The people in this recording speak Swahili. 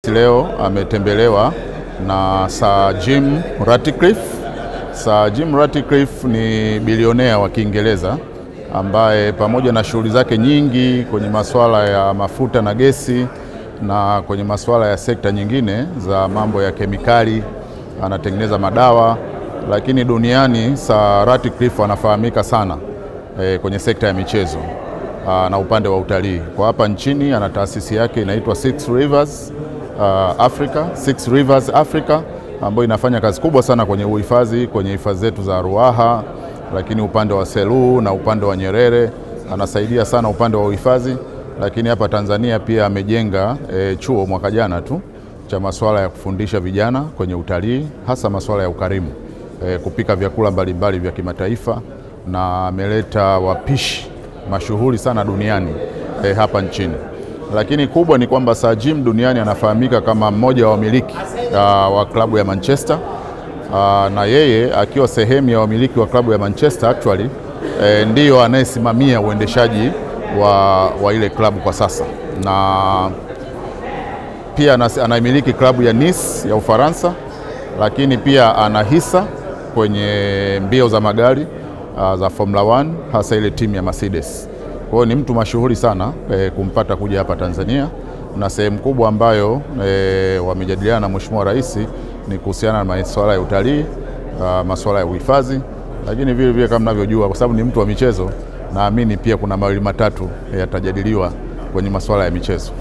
leo ametembelewa na Sir Jim Ratcliffe. Sir Jim Ratcliffe ni bilionea wa Kiingereza ambaye pamoja na shughuli zake nyingi kwenye masuala ya mafuta na gesi na kwenye masuala ya sekta nyingine za mambo ya kemikali, anatengeneza madawa, lakini duniani Sir Ratcliffe anafahamika sana kwenye sekta ya michezo na upande wa utalii. Kwa hapa nchini ana taasisi yake inaitwa Six Rivers Africa ambayo inafanya kazi kubwa sana kwenye uhifadhi, kwenye hifadhi zetu za Ruaha, lakini upande wa Selous na upande wa Nyerere anasaidia sana upande wa uhifadhi. Lakini hapa Tanzania pia amejenga chuo mwaka jana tu cha masuala ya kufundisha vijana kwenye utalii, hasa masuala ya ukarimu, kupika vyakula mbalimbali vya kimataifa, na ameleta wapishi mashuhuri sana duniani hapa nchini. Lakini kubwa ni kwamba Sir Jim duniani anafahamika kama mmoja wa wamiliki wa klabu ya Manchester, na yeye akiwa sehemu ya wamiliki wa klabu ya Manchester actually ndiyo anayesimamia uendeshaji wa ile klabu kwa sasa, na pia anaimiliki klabu ya Nice ya Ufaransa, lakini pia ana hisa kwenye mbio za magari za Formula 1, hasa ile timu ya Mercedes. Kwa hiyo ni mtu mashuhuri sana kumpata kuja hapa Tanzania, na sehemu kubwa ambayo wamejadiliana na Mheshimiwa Rais ni kuhusiana na masuala ya utalii, masuala ya uhifadhi, lakini vile vile kama mnavyojua, kwa sababu ni mtu wa michezo, naamini pia kuna mawili matatu yatajadiliwa kwenye masuala ya michezo.